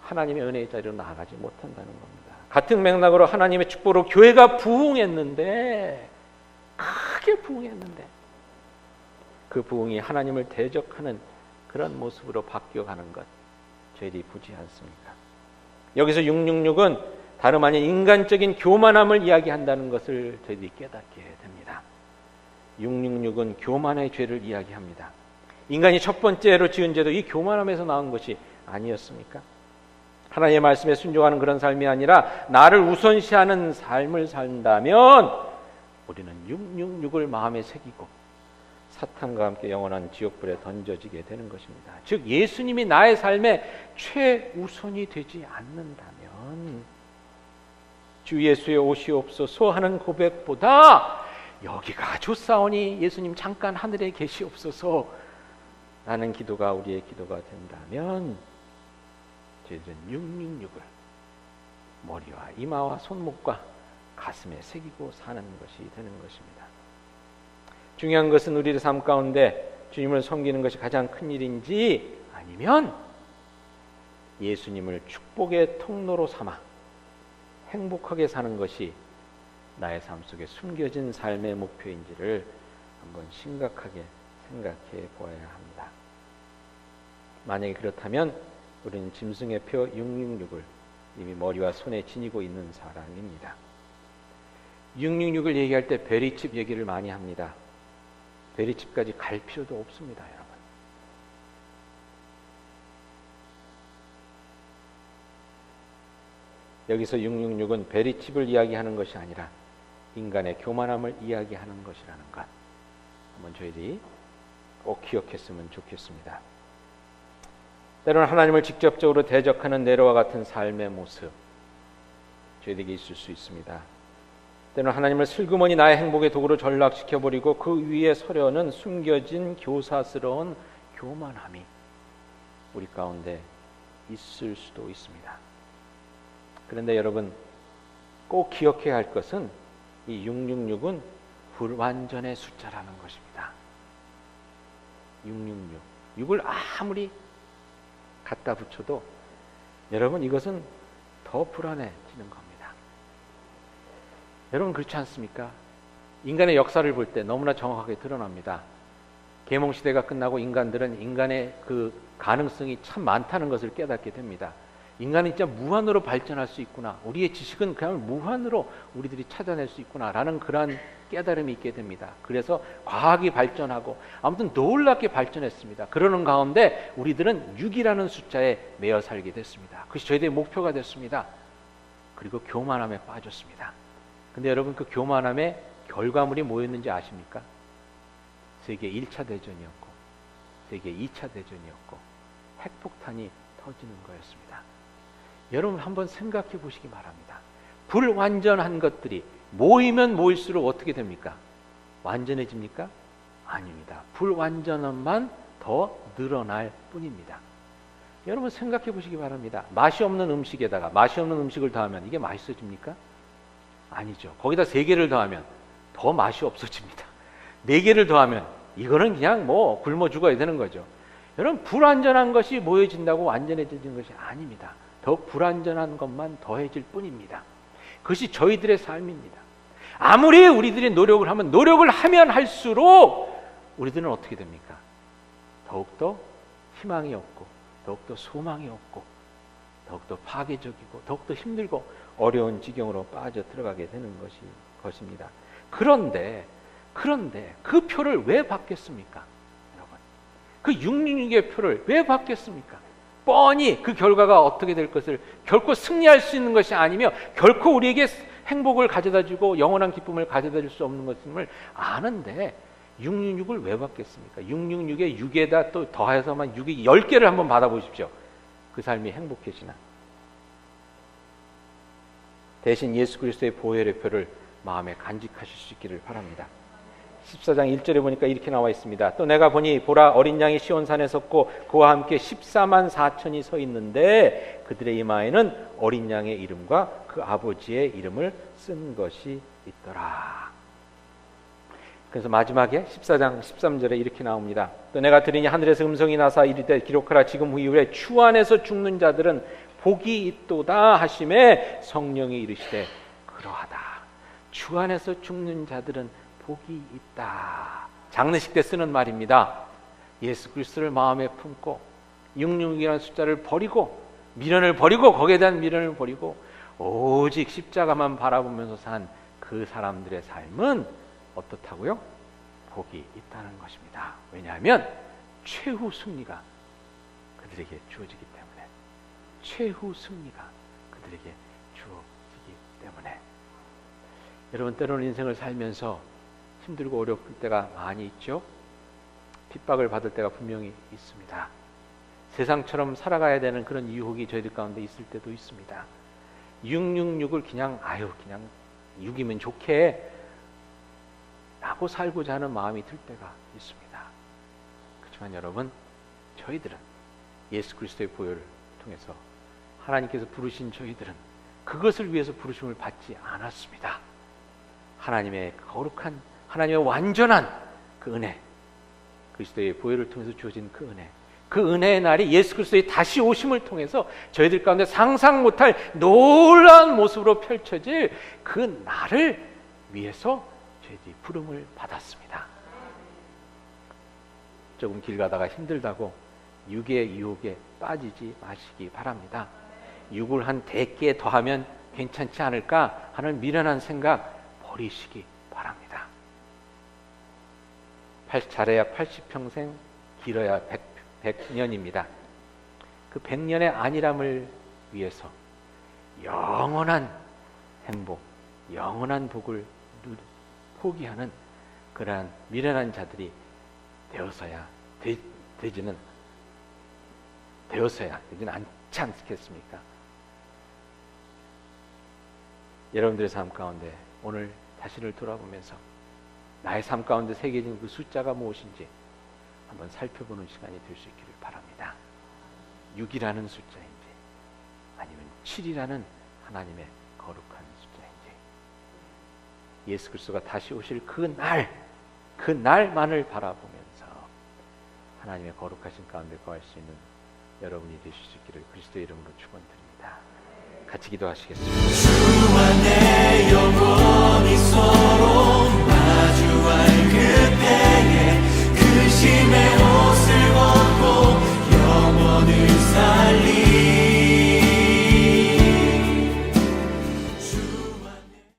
하나님의 은혜의 자리로 나아가지 못한다는 겁니다. 같은 맥락으로 하나님의 축복으로 교회가 부흥했는데, 크게 부흥했는데 그 부흥이 하나님을 대적하는 그런 모습으로 바뀌어가는 것, 저희들이 보지 않습니까? 여기서 666은 다름 아닌 인간적인 교만함을 이야기한다는 것을 저희들이 깨닫게 됩니다. 666은 교만의 죄를 이야기합니다. 인간이 첫 번째로 지은 죄도 이 교만함에서 나온 것이 아니었습니까? 하나님의 말씀에 순종하는 그런 삶이 아니라 나를 우선시하는 삶을 산다면 우리는 666을 마음에 새기고 사탄과 함께 영원한 지옥불에 던져지게 되는 것입니다. 즉 예수님이 나의 삶의 최우선이 되지 않는다면 주 예수의 오시옵소서 하는 고백보다 여기가 좋사오니 예수님 잠깐 하늘에 계시옵소서 라는 기도가 우리의 기도가 된다면 저희들은 666을 머리와 이마와 손목과 가슴에 새기고 사는 것이 되는 것입니다. 중요한 것은 우리의 삶 가운데 주님을 섬기는 것이 가장 큰 일인지, 아니면 예수님을 축복의 통로로 삼아 행복하게 사는 것이 나의 삶 속에 숨겨진 삶의 목표인지를 한번 심각하게 생각해 보아야 합니다. 만약에 그렇다면 우리는 짐승의 표 666을 이미 머리와 손에 지니고 있는 사람입니다. 666을 얘기할 때 베리칩 얘기를 많이 합니다. 베리칩까지 갈 필요도 없습니다, 여러분. 여기서 666은 베리칩을 이야기하는 것이 아니라 인간의 교만함을 이야기하는 것이라는 것, 한번 저희들이 꼭 기억했으면 좋겠습니다. 때로는 하나님을 직접적으로 대적하는 네로와 같은 삶의 모습 저희에게 있을 수 있습니다. 때로는 하나님을 슬그머니 나의 행복의 도구로 전락시켜버리고 그 위에 서려는 숨겨진 교사스러운 교만함이 우리 가운데 있을 수도 있습니다. 그런데 여러분 꼭 기억해야 할 것은 이 666은 불완전의 숫자라는 것입니다. 666, 6을 아무리 갖다 붙여도 여러분 이것은 더 불안해지는 겁니다. 여러분 그렇지 않습니까? 인간의 역사를 볼 때 너무나 정확하게 드러납니다. 계몽시대가 끝나고 인간들은 인간의 그 가능성이 참 많다는 것을 깨닫게 됩니다. 인간은 진짜 무한으로 발전할 수 있구나, 우리의 지식은 그냥 무한으로 우리들이 찾아낼 수 있구나 라는 그러한 깨달음이 있게 됩니다. 그래서 과학이 발전하고 아무튼 놀랍게 발전했습니다. 그러는 가운데 우리들은 6이라는 숫자에 매여 살게 됐습니다. 그것이 저희들의 목표가 됐습니다. 그리고 교만함에 빠졌습니다. 근데 여러분 그 교만함의 결과물이 뭐였는지 아십니까? 세계 1차 대전이었고 세계 2차 대전이었고 핵폭탄이 터지는 거였습니다. 여러분 한번 생각해 보시기 바랍니다. 불완전한 것들이 모이면 모일수록 어떻게 됩니까? 완전해집니까? 아닙니다. 불완전함만 더 늘어날 뿐입니다. 여러분 생각해 보시기 바랍니다. 맛이 없는 음식에다가 맛이 없는 음식을 더하면 이게 맛있어집니까? 아니죠. 거기다 3개를 더하면 더 맛이 없어집니다. 4개를 더하면 이거는 그냥 뭐 굶어 죽어야 되는 거죠. 여러분, 불완전한 것이 모여진다고 완전해지는 것이 아닙니다. 더 불완전한 것만 더해질 뿐입니다. 그것이 저희들의 삶입니다. 아무리 우리들이 노력을 하면 할수록 우리들은 어떻게 됩니까? 더욱더 희망이 없고, 더욱더 소망이 없고, 더욱더 파괴적이고, 더욱더 힘들고 어려운 지경으로 빠져 들어가게 되는 것입니다. 그런데 그 표를 왜 받겠습니까? 여러분, 그 666의 표를 왜 받겠습니까? 뻔히 그 결과가 어떻게 될 것을 결코 승리할 수 있는 것이 아니며 결코 우리에게 행복을 가져다주고 영원한 기쁨을 가져다줄 수 없는 것임을 아는데 666을 왜 받겠습니까? 666에 6에다 또 더해서만 6이 10개를 한번 받아보십시오. 그 삶이 행복해지나? 대신 예수 그리스도의 보혈의 표를 마음에 간직하실 수 있기를 바랍니다. 14장 1절에 보니까 이렇게 나와 있습니다. 또 내가 보니 보라, 어린 양이 시온산에 섰고 그와 함께 14만 4천이 서 있는데 그들의 이마에는 어린 양의 이름과 그 아버지의 이름을 쓴 것이 있더라. 그래서 마지막에 14장 13절에 이렇게 나옵니다. 또 내가 들으니 하늘에서 음성이 나사 이르되 기록하라, 지금 이후에 주 안에서 죽는 자들은 복이 있도다 하심에 성령이 이르시되 그러하다. 주 안에서 죽는 자들은 복이 있다. 장례식 때 쓰는 말입니다. 예수 그리스도를 마음에 품고 666이라는 숫자를 버리고 미련을 버리고 거기에 대한 미련을 버리고 오직 십자가만 바라보면서 산 그 사람들의 삶은 어떻다고요? 복이 있다는 것입니다. 왜냐하면 최후 승리가 그들에게 주어지기 때문에, 최후 승리가 그들에게 주어지기 때문에. 여러분, 때로는 인생을 살면서 힘들고 어려울 때가 많이 있죠. 핍박을 받을 때가 분명히 있습니다. 세상처럼 살아가야 되는 그런 유혹이 저희들 가운데 있을 때도 있습니다. 666을 그냥 6이면 좋게 라고 살고자 하는 마음이 들 때가 있습니다. 그렇지만 여러분, 저희들은 예수 그리스도의 보혈을 통해서 하나님께서 부르신 저희들은 그것을 위해서 부르심을 받지 않았습니다. 하나님의 거룩한, 하나님의 완전한 그 은혜, 그리스도의 보혈을 통해서 주어진 그 은혜, 그 은혜의 날이 예수 그리스도의 다시 오심을 통해서 저희들 가운데 상상 못할 놀라운 모습으로 펼쳐질 그 날을 위해서 저희들이 부름을 받았습니다. 조금 길 가다가 힘들다고 6의 유혹에 빠지지 마시기 바랍니다. 6을 한 100개 더하면 괜찮지 않을까 하는 미련한 생각 버리시기 바랍니다. 잘해야 80평생, 길어야 100년입니다. 그 100년의 안일함을 위해서 영원한 행복, 영원한 복을 포기하는 그러한 미련한 자들이 되지는 않지 않겠습니까? 여러분들의 삶 가운데 오늘 자신을 돌아보면서 나의 삶 가운데 새겨진 그 숫자가 무엇인지 한번 살펴보는 시간이 될 수 있기를 바랍니다. 6이라는 숫자인지 아니면 7이라는 하나님의 거룩한 숫자인지, 예수 그리스도가 다시 오실 그 날만을 바라보면서 하나님의 거룩하신 가운데 거할 수 있는 여러분이 되실 수 있기를 그리스도의 이름으로 축원드립니다. 같이 기도하시겠습니다.